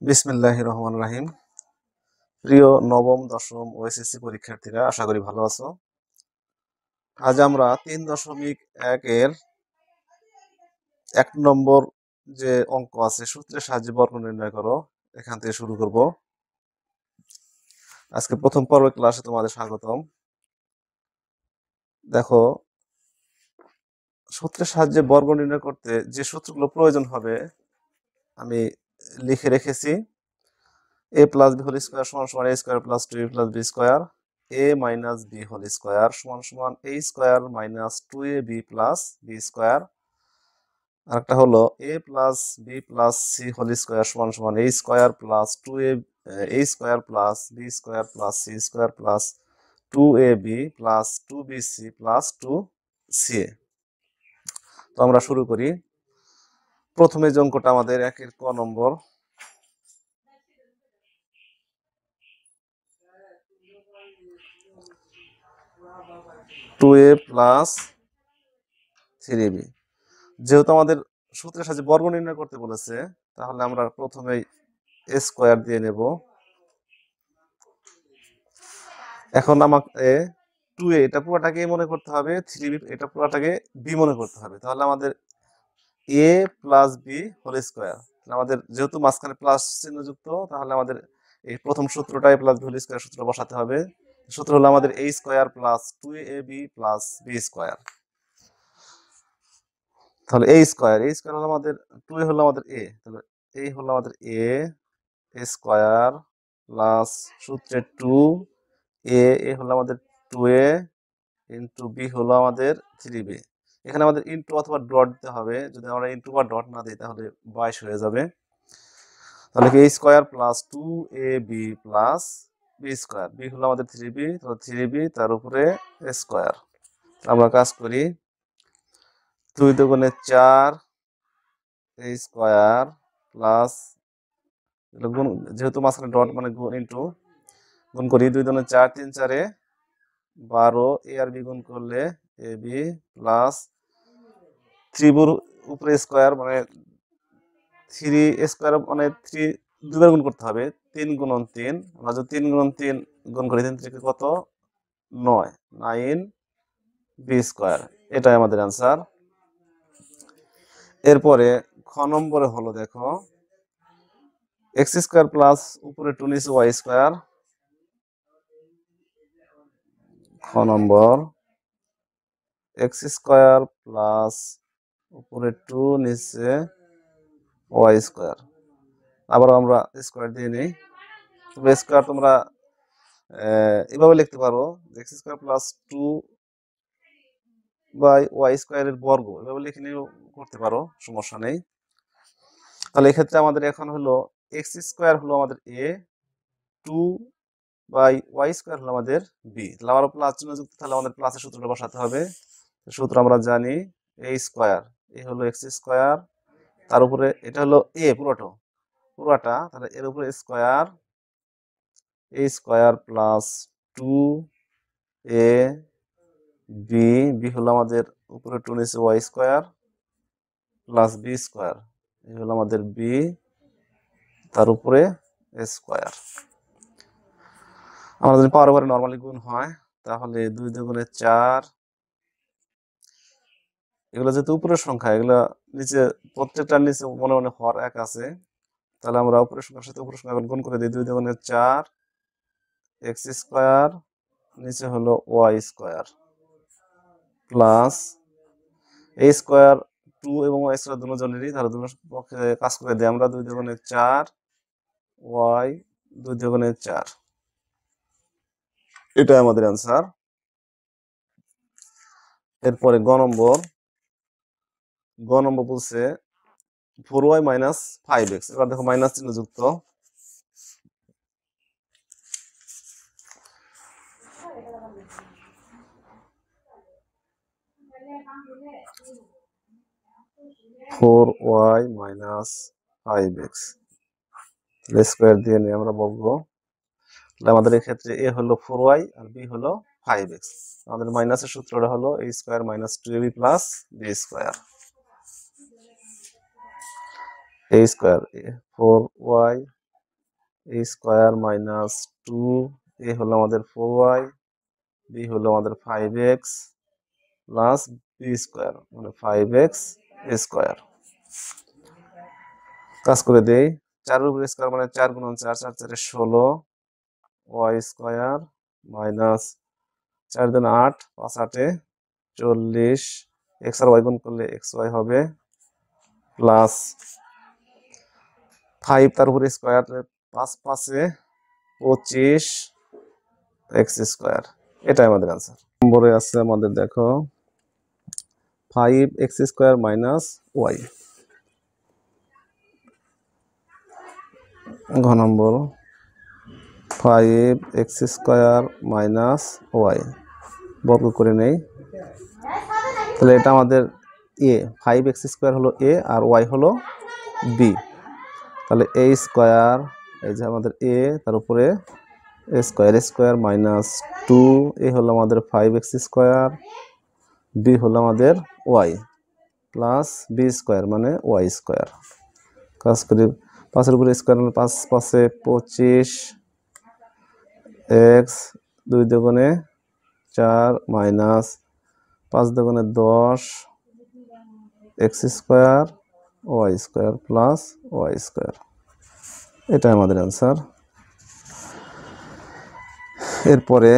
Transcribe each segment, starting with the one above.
বিসমিল্লাহির রহমানির রহিম। প্রিয় নবম, দশম ও এসএসসি পরীক্ষার্থীরা, আশা করি ভালো আছো। আজ আমরা 3.1 এর 1 নম্বর যে অঙ্ক আছে, সূত্রের সাহায্যে বর্গ নির্ণয় করো, এখান থেকে শুরু করব। আজকে প্রথম পর্বের ক্লাসে তোমাদের স্বাগতম। দেখো, সূত্রের সাহায্যে বর্গ নির্ণয় করতে যে সূত্রগুলো প্রয়োজন হবে আমি লিখে রেখেছি। a plus B whole square সমান সমান a square plus 2a plus B square, a minus B whole square সমান সমান a square minus 2ab plus B square. আরেকটা হলো a plus B plus C whole square সমান সমান a square plus 2a square plus B square plus C square plus 2ab plus 2bc plus 2ca। তো আমরা শুরু করি। প্রথমে যে অঙ্কটা আমাদের 1 এর ক নম্বর, 2a প্লাস 3b। যেহেতু আমাদের সূত্রের সাহায্যে বর্গ নির্ণয় করতে বলেছে, তাহলে আমরা প্রথমেই a স্কোয়ার দিয়ে নেব। এখন আমাকে 2a এটা পুরোটাকে মনে করতে হবে, 3b এটা পুরোটাকে b মনে করতে হবে। তাহলে আমাদের a plus B whole square, আমাদের যেহেতু মাঝখানে প্লাস চিহ্ন যুক্ত, তাহলে আমাদের এই প্রথম সূত্রটা a plus B whole square সূত্র বসাতে হবে। সূত্র হলো আমাদের a square plus 2ab plus B square. তাহলে a স্কোয়ার হলো আমাদের 2a হলো আমাদের a, তাহলে এই হলো আমাদের a স্কোয়ার প্লাস সূত্রে 2a হলো আমাদের 2a ইন্টু বি হলো আমাদের 3b। এখানে আমাদের ইন্টু অথবা ডট দিতে হবে, যদি আমরা ইন্টু বা ডট না দিই তাহলে 22 হয়ে যাবে। তাহলে কি a square plus 2ab plus B square, B হলো আমাদের 3b, তাহলে 3b তার উপরে স্কোয়ার। আমরা কাজ করি, 2 দুগুণে 4 a স্কোয়ার প্লাস, যেহেতু মাঝখানে ডট মানে গুণ, ইন্টু গুণ করি, 2 দুগুণে 4 3 4 12 a আর বি গুণ করলে এ বি প্লাস 3 উপরে স্কোয়ার মানে 3 স্কোয়ার মানে 3 দুবার গুণ করতে হবে, 3 গুণন 3। আমরা যদি 3 গুণন 3 গুণ করি 3 থেকে কত 9 9 বি স্কোয়ার, এটাই আমাদের অ্যান্সার। এরপরে খ নম্বরে হলো, দেখো এক্স স্কোয়ার প্লাস উপরে 2 নিচে ওয়াই স্কোয়ার। খ নম্বর এক্স স্কোয়ার প্লাস উপরে 2 নিচে ওয়াই স্কোয়ার। আবার আমরা স্কোয়ার দিয়ে নিই। তবে স্কোয়ার তোমরা এভাবে লিখতে পারো, X square plus 2 by Y স্কোয়ারের বর্গ, এভাবে লিখে নিয়েও করতে পারো, সমস্যা নেই। তাহলে এক্ষেত্রে আমাদের এখন হলো এক্স স্কোয়ার হলো আমাদের এ, 2 বাই ওয়াই স্কোয়ার হলো আমাদের বি। তাহলে আবার প্লাস চিহ্ন যুক্ত, তাহলে আমাদের প্লাসের সূত্রটা বসাতে হবে। সূত্র আমরা জানি, এ স্কোয়ার এ হলো এক্স স্কোয়ার, তার উপরে এটা হলো এ পুরোটা, তাহলে এর উপরে square, A square plus 2 A B, B হলো আমাদের উপরে 2 নিচে Y square plus B square, এই হলো আমাদের বি, তার উপরে স্কোয়ার। আমরা যদি পাওয়ার উপরে নর্মালি গুণ হয়, তাহলে 2 দুগুণে 4, এগুলো যেহেতু উপরের সংখ্যা, এগুলো নিচে প্রত্যেকটার নিচে মনে মনে হর এক আছে, তাহলে আমরা উপরের সংখ্যার সাথে উপরের সংখ্যা গুণ করে দিই। 2 দুগুণে 4 এক্স স্কোয়ার, নিচে হলো ওয়াই স্কোয়ার প্লাস এ স্কোয়ার 2 এবং ওয়াই স্কোয়ার দুজনেরই, তাহলে দুজনের পক্ষে কাজ করে দিই আমরা। 2 দুগুণে 4 ওয়াই, 2 দুগুণে 4, এটা আমাদের অ্যান্সার। এরপরে গ নম্বর বলছে 4y মাইনাস 5x। এবার দেখো মাইনাস চিহ্ন যুক্ত, four Y minus 5x square দিয়ে নিয়ে আমরা বলবো, আমাদের এক্ষেত্রে এ হলো 4y আর বি হলো 5x। আমাদের মাইনাসের সূত্রটা হলো a square minus 2ab plus B square. a square 4y A square minus 2, A হলো আমাদের 4y, বি হলো আমাদের 5x প্লাস বি স্কোয়ার মানে 5x স্কোয়ার। কাজ করে দেই, 4 উপর স্কোয়ার মানে 4 গুণন 4, 4 4 16 y স্কোয়ার মাইনাস 4 দুগুণ 8, 5 8 40, x আর y গুণ করলে xy হবে প্লাস 5 তার উপরে স্কোয়ার 5 5 এ 25 x স্কোয়ার। এটাই আমাদের আনসার। নম্বরে আছে আমাদের দেখো 5x স্কোয়ার মাইনাস y। ঘ নম্বর 5x স্কোয়ার মাইনাস y বর্গ করে নেই। তাহলে এটা আমাদের a, 5x স্কোয়ার হলো a আর y হলো b। তাহলে a স্কোয়ার, এই যে আমাদের a তার উপরে স্কোয়ার মাইনাস 2, এ হলো আমাদের 5x স্কোয়ার, b হলো আমাদের y প্লাস b স্কোয়ার মানে y স্কোয়ার। কাজ করি, 5 এর উপরে স্কোয়ার মানে 5 5 এ 25 x 2 দুগুণে 4 মাইনাস 5 দুগুণে 10 x square y square plus y square. এটা আমাদের অ্যান্সার। এরপরে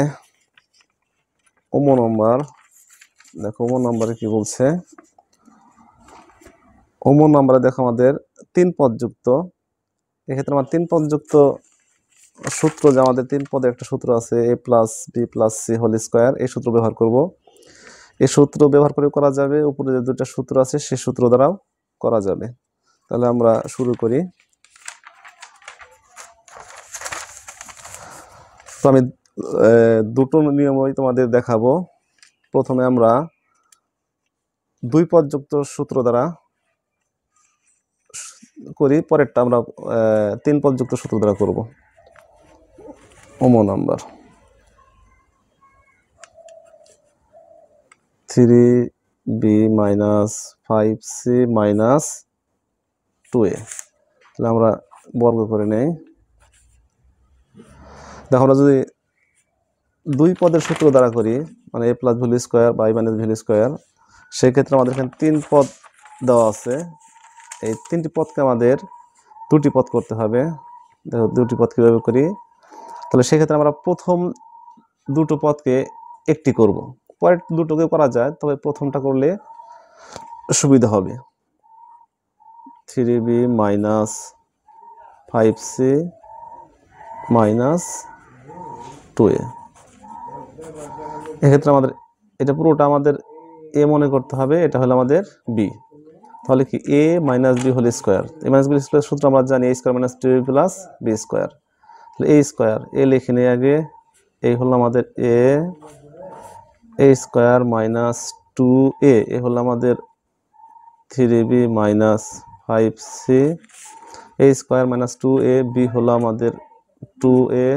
ওমো নম্বর দেখো, ওমো নম্বরে কি বলছে। ওমো নম্বরে দেখো আমাদের 3 পদযুক্ত, এক্ষেত্রে আমার 3 পদযুক্ত সূত্র, যে আমাদের 3 পদের একটা সূত্র আছে a plus B plus C whole square, এই সূত্র ব্যবহার করব। এই সূত্র ব্যবহার করে করা যাবে, উপরে যে দুটো সূত্র আছে সেই সূত্র দ্বারাও করা যাবে। তাহলে আমরা শুরু করি। তো আমি দুটো নিয়মই তোমাদের দেখাবো। প্রথমে আমরা 2 পদযুক্ত সূত্র দ্বারা করি, পরেরটা আমরা 3 পদযুক্ত সূত্র দ্বারা করব। ওমো number 3b minus 5c minus 2a। তাহলে আমরা বর্গ করে নেই। দেখো, আমরা যদি 2 পদের সূত্র দ্বারা করি মানে a প্লাস ভ্যালু স্কোয়ার বা i মাইনাস ভ্যালু স্কোয়ার, সেক্ষেত্রে আমাদের এখানে 3 পদ দেওয়া আছে। এই 3টি পদকে আমাদের 2টি পদ করতে হবে। দেখো 2টি পদ কীভাবে করি। তাহলে সেক্ষেত্রে আমরা প্রথম দুটো পদকে একটি করব, পরের দুটোকে করা যায়, তবে প্রথমটা করলে সুবিধা হবে। 3b minus 5c minus 2a। এক্ষেত্রে আমাদের এটা পুরোটা আমাদের a মনে করতে হবে, এটা হলো আমাদের b। তাহলে কি a minus B whole square, a minus B square সূত্র আমরা জানি a square minus 2b plus B square. তাহলে a স্কোয়ার, a লিখে নিই আগে, এই হলো আমাদের a স্কোয়ার মাইনাস 2a, এ হলো আমাদের 3b minus 5c, a square minus 2a, b হলো আমাদের 2a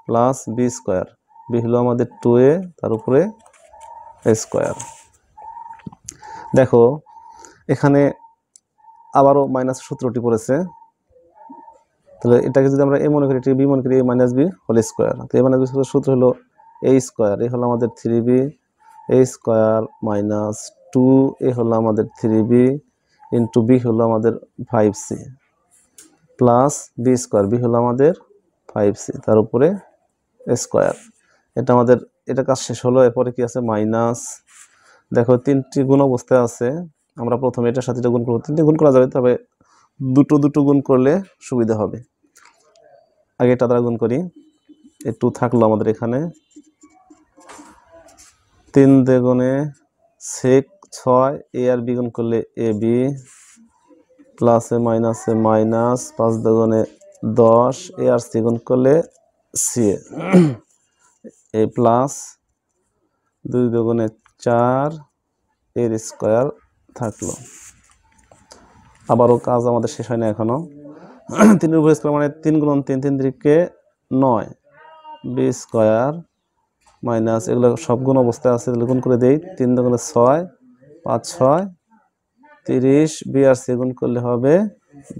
plus B square, B হলো আমাদের 2a তার উপরে স্কোয়ার। দেখো এখানে আবারও মাইনাস সূত্রটি পড়েছে। তাহলে এটাকে যদি আমরা a মনে করি, এটাকে b মনে করি, a minus B whole square. তো a মাইনাস বি সূত্র হলো a স্কোয়ার, এ হলো আমাদের 3b, a square minus 2a হলো আমাদের 3b ইন্টু b হলো আমাদের 5c plus B square, B হলো আমাদের 5c তার উপরে স্কোয়ার। এটা আমাদের, এটা কাজ শেষ হলো। এরপরে কি আছে মাইনাস। দেখো 3টি গুণ অবস্থায় আছে, আমরা প্রথমে এটার সাথে এটা গুণ করবো। 3টি গুণ করা যাবে, তবে দুটো দুটো গুণ করলে সুবিধা হবে। আগে এটা দ্বারা গুণ করি, এই 2 থাকলো আমাদের এখানে। 3 দুগুণে 6 a আর বি গুণ করলে এ বি প্লাসে মাইনাসে মাইনাস, 5 দুগুণে 10 a আর সি গুণ করলে সি এ প্লাস 2 দুগুণে 4 এর স্কোয়ার থাকলো। আবারও কাজ আমাদের শেষ হয় না এখনো। 3 উপর স্কোয়ার মানে 3 গুণন 3, 3 3কে 9 বি স্কোয়ার মাইনাস, এগুলো সব গুণ অবস্থায় আছে, এগুলো গুণ করে দেই। 3 দুগুণে 6, 5 6 30, বি আর সি গুণ করলে হবে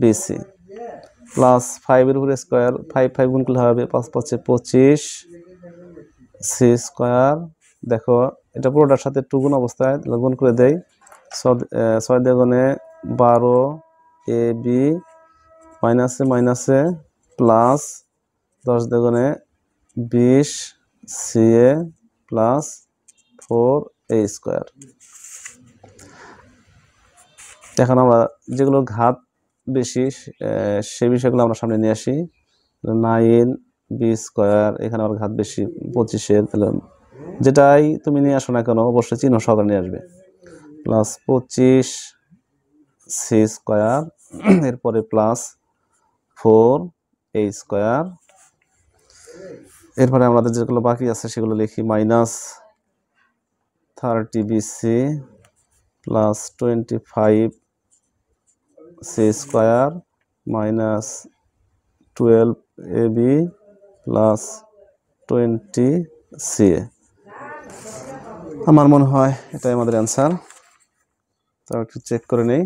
বিসি প্লাস 5 এর উপরে স্কয়ার 5 5 গুণ করলে হবে 5 5 25 সি স্কয়ার। দেখো এটা পুরোটার সাথে 2 গুণ অবস্থায় গুণ করে দেই 6 দিয়ে গুণে 12 এ বি মাইনাসে প্লাস 10 দিয়ে গুণে 20 C A plus 4 A square. এখন আমরা যেগুলো ঘাত বেশি সেই বিষয়গুলো আমরা সামনে নিয়ে আসি। 9 বি স্কয়ার, এখানে আবার ঘাত বেশি 25 তাহলে যেটাই তুমি নিয়ে আসো না কেন অবশ্যই চিহ্ন সহকারে নিয়ে আসবে। প্লাস 25 সি স্কয়ার, এরপরে প্লাস 4 এ স্কয়ার। এরপরে আমাদের যেগুলো বাকি আছে সেগুলো লিখি minus 30 BC plus 25 C square minus 12 A B plus 20 C A. আমার মনে হয় এটাই আমাদের অ্যান্সার। তো একটু চেক করে নেই।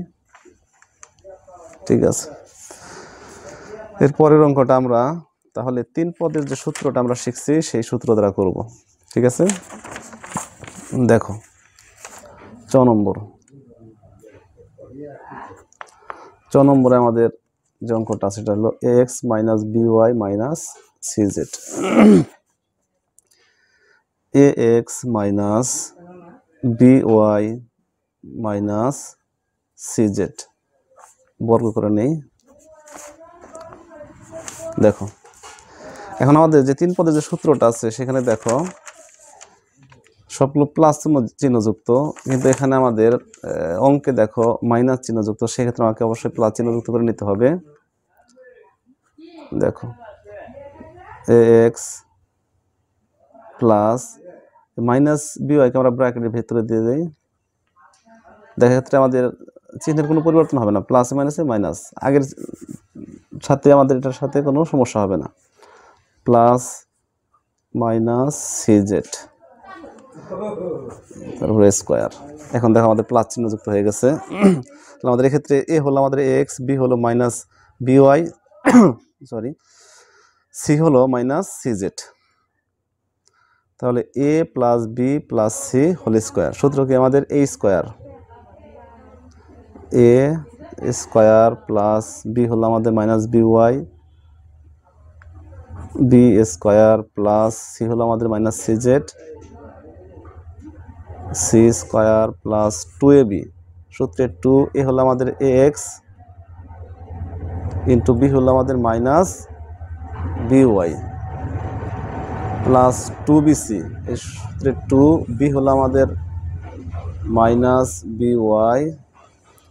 ঠিক আছে, এর পরের অঙ্কটা আমরা তাহলে 3 পদের যে সূত্রটা আমরা শিখছি সেই সূত্র দ্বারা করব। ঠিক আছে, দেখো 6 নম্বরে আমাদের যে অঙ্কটা সেটা হলো x minus by minus CZ. A x minus by minus CZ বর্গ করে নেই। দেখো এখন আমাদের যে 3 পদের যে সূত্রটা আছে সেখানে দেখো সবগুলো প্লাস চিহ্নযুক্ত, কিন্তু এখানে আমাদের অঙ্কে দেখো মাইনাস চিহ্নযুক্ত, সেক্ষেত্রে আমাকে অবশ্যই প্লাস চিহ্নযুক্ত করে নিতে হবে। দেখো এ এক্স প্লাস মাইনাস বিওয়াইকে আমরা ব্র্যাকেটের ভিতরে দিয়ে দিই। দেখা ক্ষেত্রে আমাদের চিহ্নের কোনো পরিবর্তন হবে না, প্লাস মাইনাসে মাইনাস, আগের সাথে আমাদের এটার সাথে কোনো সমস্যা হবে না। প্লাস মাইনাস সিজেড তারপরে স্কয়ার। এখন দেখো আমাদের প্লাস চিহ্ন যুক্ত হয়ে গেছে। আমাদের এক্ষেত্রে এ হলো আমাদের এক্স, বি হলো মাইনাস বিওয়াই, সরি সি হলো মাইনাস সিজেড। তাহলে A plus B plus C whole square, সূত্র কি আমাদের A square, A square plus B হলো আমাদের minus B Y, B square plus C হলো আমাদের minus C Z, C square plus 2ab, সূত্রে 2a হলো আমাদের ax ইন্টু বি হলো আমাদের মাইনাস by প্লাস 2bc, এই সূত্রে 2b হলো আমাদের মাইনাস by,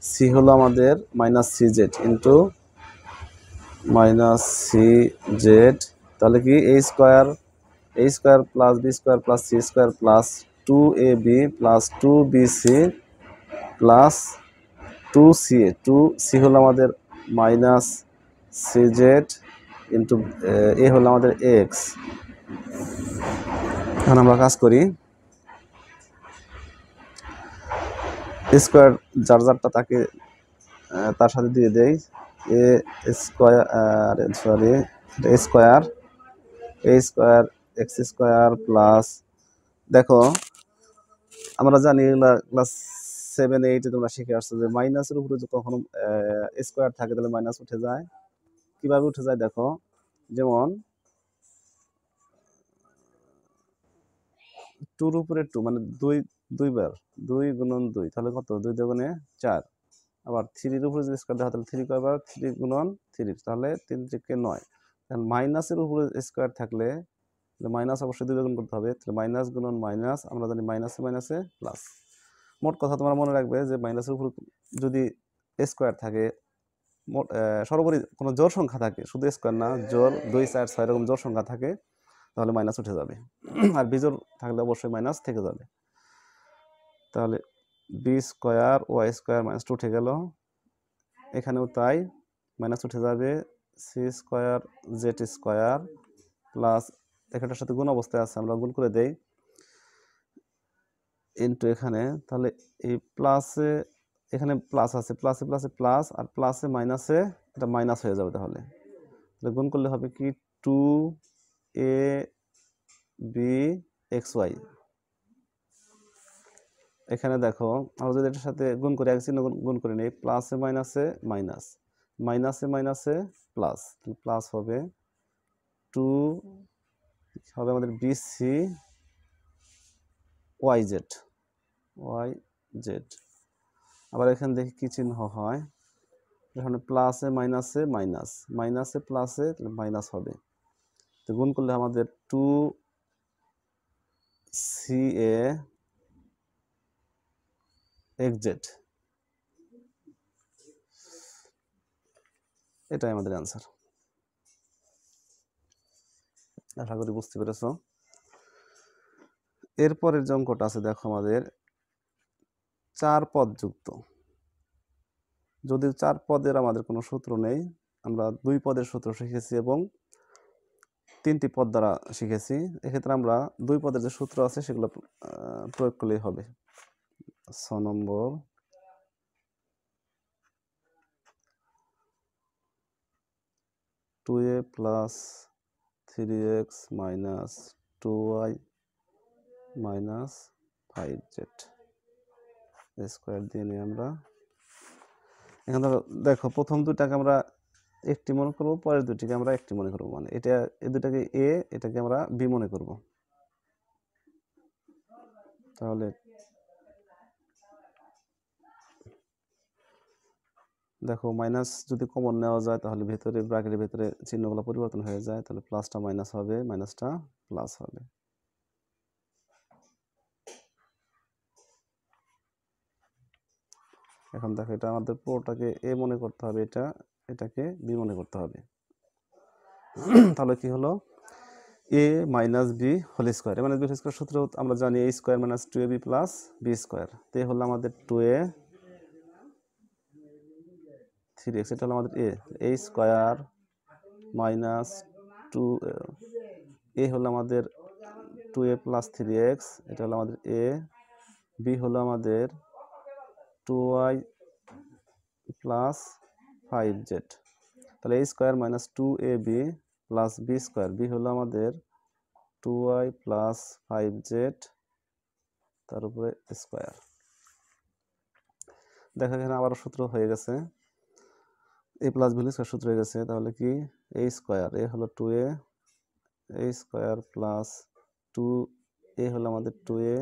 সি হলো আমাদের minus cz into minus cz। তাহলে কি a square plus B square plus C square plus 2ab plus 2bc plus 2ca, 2c হলো আমাদের মাইনাস cz ইন্টু এ হলো আমাদের এক্স। এখন আমরা কাজ করি, স্কয়ার যার যারটা তাকে তার সাথে দিয়ে দেই। এ স্কয়ার সরি এ স্কয়ার এক্স স্কয়ার প্লাস, দেখো আমরা জানি ক্লাস 7 8 তোমরা শিখে আসছো যে মাইনাসের উপরে যদি কখনো স্কয়ার থাকে তাহলে মাইনাস উঠে যায়। কিভাবে উঠে যায় দেখো, যেমন 2 উপরে 2 মানে 2 2 গুণন 2 তাহলে কত, 2 দুগুণে 4। আবার 3 এর উপরে যদি স্কয়ার দেওয়া তাহলে 3 কয়বার, 3 গুণন 3 তাহলে 3 থেকে 9। এখন মাইনাসের উপরে স্কয়ার থাকলে মাইনাস অবশ্যই 2 গুণ করতে হবে, তাহলে মাইনাস গুণন মাইনাস, আমরা জানি মাইনাসে মাইনাসে প্লাস। মোট কথা তোমরা মনে রাখবে যে মাইনাসের উপর যদি স্কয়ার থাকে, সর্বোপরি কোনো জোড় সংখ্যা থাকে, শুধু স্কয়ার না, জোড় 2 4 6 এরকম জোড় সংখ্যা থাকে তাহলে মাইনাস উঠে যাবে, আর বিজোড় থাকলে অবশ্যই মাইনাস থেকে যাবে। তাহলে B square Y square minus 2 উঠে গেল, এখানেও তাই মাইনাস উঠে যাবে। C square Z square plus এখানটার সাথে গুণ অবস্থায় আছে, আমরা গুণ করে দেই ইন্টু এখানে, তাহলে এই প্লাসে এখানে প্লাস আছে, প্লাসে প্লাসে প্লাস, আর প্লাসে মাইনাসে এটা মাইনাস হয়ে যাবে, তাহলে গুণ করলে হবে কি 2ab xy। এখানে দেখো আমরা যদি এটার সাথে গুণ করি, এক চিহ্ন গুণ করে নিই, প্লাসে মাইনাসে মাইনাস, মাইনাসে মাইনাসে প্লাস, প্লাস হবে 2 হবে আমাদের বিসি ওয়াইজেড, ওয়াইজেড। আবার এখানে দেখি কি চিহ্ন হয়, এখানে প্লাসে মাইনাসে মাইনাস, মাইনাসে প্লাসে মাইনাস হবে, তো গুণ করলে আমাদের 2CA xz, এটাই আমাদের অ্যান্সার। আশা করি বুঝতে পেরেছো। এরপরের যে অঙ্কটা আছে দেখো আমাদের 4 পদ যুক্ত। যদি 4 পদের আমাদের কোনো সূত্র নেই, আমরা 2 পদের সূত্র শিখেছি এবং 3টি পদ দ্বারা শিখেছি। এক্ষেত্রে আমরা 2 পদের যে সূত্র আছে সেগুলো প্রয়োগ করলেই হবে। 6 number, two A plus 3x minus 2y minus 5z square দিয়ে নিই আমরা। এখানে দেখো প্রথম দুটাকে আমরা একটি মনে করব, পরের দুটিকে আমরা একটি মনে করব, মানে এটা এই দুটাকে এ, এটাকে আমরা বি মনে করব। তাহলে দেখো মাইনাস যদি কমন নেওয়া যায় তাহলে ভেতরে ব্র্যাকেটের ভেতরে চিহ্নগুলো পরিবর্তন হয়ে যায়, তাহলে প্লাসটা মাইনাস হবে, মাইনাসটা প্লাস হবে। এখন দেখো এটা আমাদের পুরোটাকে এ মনে করতে হবে, এটাকে বি মনে করতে হবে। তাহলে কি হলো, A minus B whole square, মানে বি হোল স্কোয়ার সূত্র আমরা জানি A square minus 2ab plus B square, তো হলো আমাদের 2a 3x, এটা হলো আমাদের এ স্কোয়ার মাইনাস 2, এ হলো আমাদের 2a প্লাস 3x, এটা হলো আমাদের এ, বি হলো আমাদের 2y প্লাস 5z, তাহলে a square minus 2ab plus B square, B হলো আমাদের 2y প্লাস 5z তার উপরে স্কোয়ার। দেখো এখানে আবারও সূত্র হয়ে গেছে, এ প্লাস বি স্কোয়ার সূত্র হয়ে গেছে, তাহলে কি এ স্কোয়ার, এ হলো 2a, A square plus 2, A হলো আমাদের 2a,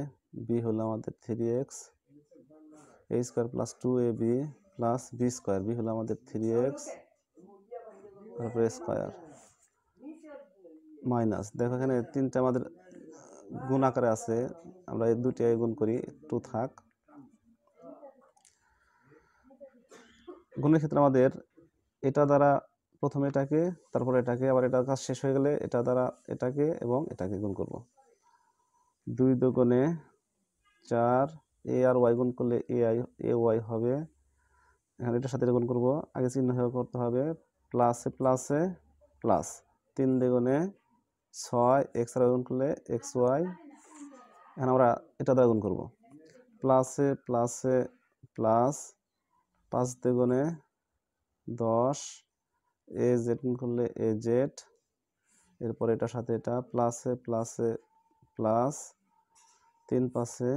বি হলো আমাদের 3x, A square plus 2ab plus B square, B হলো আমাদের 3x তারপরে স্কোয়ার মাইনাস, দেখো এখানে তিনটা আমাদের গুণ আকারে আছে, আমরা এই দুটি গুণ করি, 2 থাক। গুণের ক্ষেত্রে আমাদের এটা দ্বারা প্রথমে এটাকে, তারপরে এটাকে, আবার এটার কাজ শেষ হয়ে গেলে এটা দ্বারা এটাকে এবং এটাকে গুণ করব। 2 দুগুণে 4, এ আর ওয়াই গুণ করলে এ ওয়াই হবে, এখানে এটার সাথে গুণ করব, আগে চিহ্ন করতে হবে, প্লাসে প্লাসে প্লাস, 3 দুগুণে 6, এক্স আর গুণ করলে এক্স ওয়াই, এখানে আমরা এটা দ্বারা গুণ করব, প্লাসে প্লাসে প্লাস, 5 দুগুণে 10, এ জেড গুণ করলে এ জেড, এরপর এটার সাথে এটা প্লাসে প্লাসে প্লাস, 3 5-এ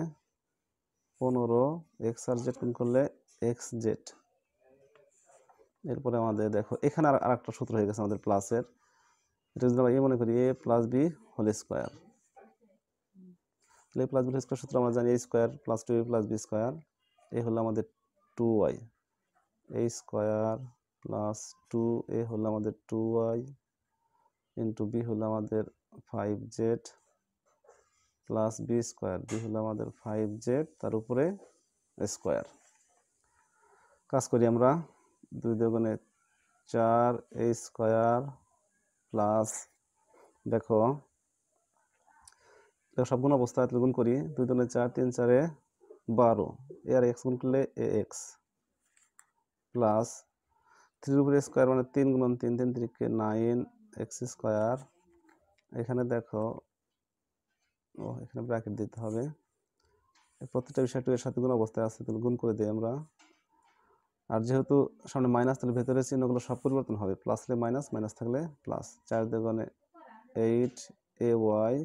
15, এক্স আর জেড গুণ করলে এক্স জেড। এরপরে আমাদের দেখো এখানে আর একটা সূত্র হয়ে গেছে আমাদের প্লাসের, এটা যদি আমরা এ মনে করি A plus B whole square, A plus B whole square সূত্র আমরা জানি A square plus 2a plus B square, A হলো আমাদের 2y, এ স্কোয়ার প্লাস 2a হলো আমাদের 2y ইন্টু বি হলো আমাদের 5z plus B square, B হলো আমাদের 5z তার উপরে স্কোয়ার। কাজ করি আমরা, 2 দুগুণে 4, এ স্কোয়ার প্লাস, দেখো সব গুণ অবস্থায় গুণ করি, 2 দুগুণে 4, 3 4-এ 12, এ আর এক্স গুণ করলে এ এক্স প্লাস 3 উপরে স্কোয়ার মানে 3 গুণন 3, 3 3-কে 9 এক্স স্কোয়ার, এখানে দেখো এখানে ব্র্যাকেট দিতে হবে, প্রত্যেকটা বিষয় 2 এর সাথে গুণ অবস্থায় আছে, তাহলে গুণ করে দিই আমরা, আর যেহেতু সামনে মাইনাস, তাহলে ভেতরের চিহ্নগুলো সব পরিবর্তন হবে, প্লাস থাকলে মাইনাস, মাইনাস থাকলে প্লাস। 4 দুগুণে 8 ay,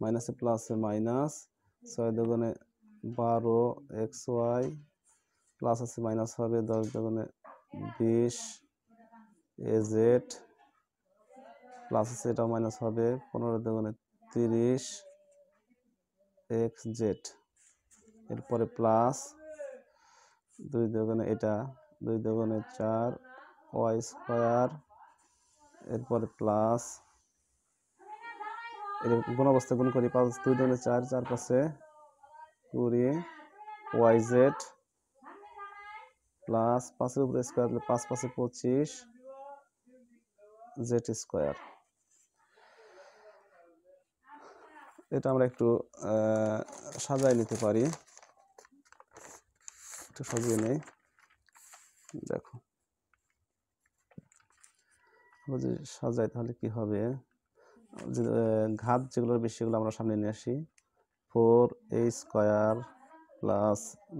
মাইনাসে প্লাসে মাইনাস, 6 দুগুণে 12 xy, প্লাস আছে মাইনাস হবে, 10 দুগুণে 20 az, প্লাস আছে এটাও মাইনাস হবে, 15 দুগুণে 30 xz, এরপরে প্লাস 2 দুগুণে এটা, 2 দুগুণে 4 y স্কয়ার, এরপরে প্লাস এর গুণ অবস্থা গুণ করি, 5 2 দুগুণে 4, 4 পাশে 20 yz, প্লাস 5 এর উপরে স্কয়ার দিলে 5 পাশে 25 z স্কয়ার। এটা আমরা একটু সাজায় নিতে পারি, একটু সাজিয়ে নেই। দেখো যদি সাজাই তাহলে কি হবে, যে ঘাত যেগুলো বেশি সেগুলো আমরা সামনে নিয়ে আসি। 4a square plus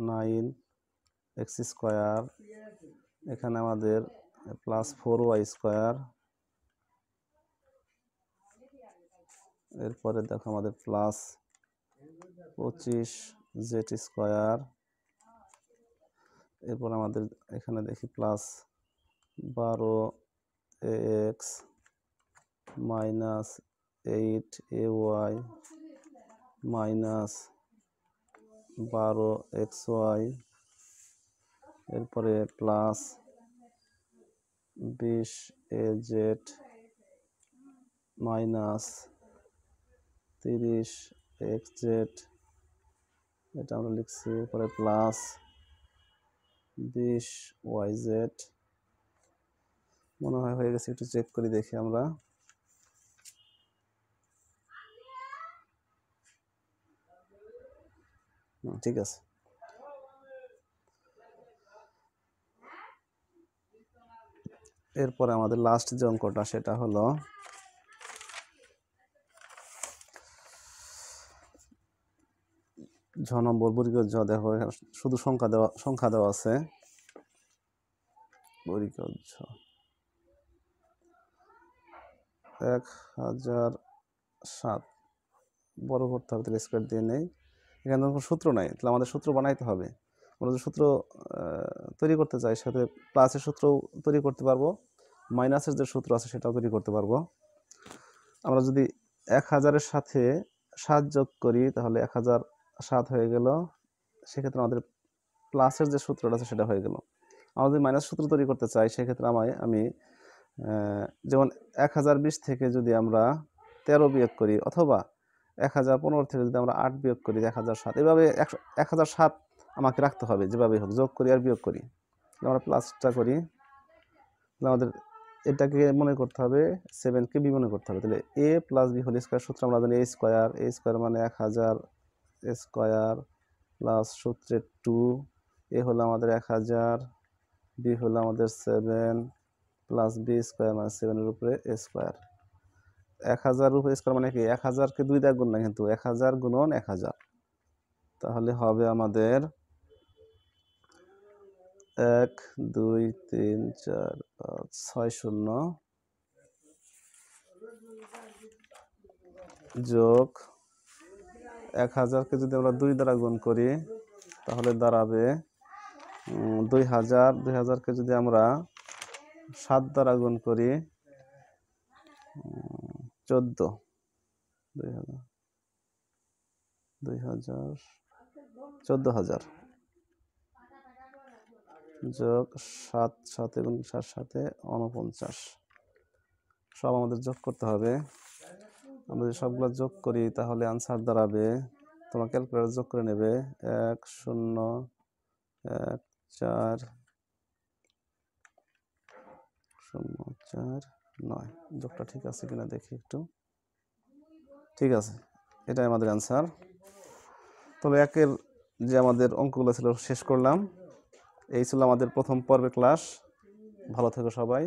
9x square, এখানে আমাদের প্লাস 4y স্কয়ার, এরপরে দেখো আমাদের প্লাস 25z স্কয়ার, এরপর আমাদের এখানে দেখি plus 12ax minus 8ay minus 12xy, এরপরে প্লাস 20az মাইনাস 30xz, এটা আমরা লিখছি, এরপরে প্লাস 20yz, মনে হয় হয়ে গেছে, একটু চেক করি দেখি আমরা। ঠিক আছে, এরপরে আমাদের লাস্ট যে অঙ্কটা সেটা হলো ঝ নম্বর বর্গীয় ঝ। দেখো শুধু সংখ্যা দেওয়া আছে, বর্গীয় ঝ 1007 বড় করতে হবে, তাহলে স্কয়ার দিয়ে নেই। এখানে কোনো সূত্র নাই, তাহলে আমাদের সূত্র বানাইতে হবে। আমরা যদি সূত্র তৈরি করতে চাই, সাথে প্লাসের সূত্র তৈরি করতে পারবো, মাইনাসের যে সূত্র আছে সেটাও তৈরি করতে পারবো। আমরা যদি 1000-এর সাথে 7 যোগ করি তাহলে 1007 হয়ে গেল, সেক্ষেত্রে আমাদের প্লাসের যে সূত্রটা আছে সেটা হয়ে গেল। আমরা যদি মাইনাস সূত্র তৈরি করতে চাই, সেক্ষেত্রে আমি যেমন 1020 থেকে যদি আমরা 13 বিয়োগ করি, অথবা 1015 থেকে যদি আমরা 8 বিয়োগ করি 1007, এভাবে 1007 আমাকে রাখতে হবে, যেভাবে হোক যোগ করি আর বিয়োগ করি। আমরা প্লাসটা করি, আমাদের এটাকে মনে করতে হবে 7কে বি মনে করতে হবে। তাহলে a plus B whole square সূত্র আমরা জানি, a স্কয়ার মানে 1000 স্কয়ার প্লাস সূত্রে 2, a হলো আমাদের 1000, b হলো আমাদের 7 প্লাস বি স্কয়ার মানে 7 এর উপরে a স্কয়ার। 1000 এর উপরে স্কয়ার মানে কি, 1000কে 2 দিয়ে গুণ না, কিন্তু 1000 গুণন 1000, তাহলে হবে আমাদের 1 2 3 4 5 6 0 যোগ 1000কে যদি আমরা 2 দ্বারা গুণ করি তাহলে দাঁড়াবে 2000, 2000কে যদি আমরা 7 দ্বারা গুণ করি 14, 2000 14000 যোগ 7 7 এবং 7 7 49, সব আমাদের যোগ করতে হবে। আমরা যদি সবগুলো যোগ করি তাহলে আনসার দাঁড়াবে, তোমার ক্যালকুলেটর যোগ করে নেবে, 1 0 1 4 0 4 9। যোগটা ঠিক আছে কিনা দেখি একটু, ঠিক আছে, এটাই আমাদের অ্যান্সার। তবে একের যে আমাদের অঙ্কগুলো ছিল শেষ করলাম। এই ছিল আমাদের প্রথম পর্বের ক্লাস। ভালো থেকো সবাই।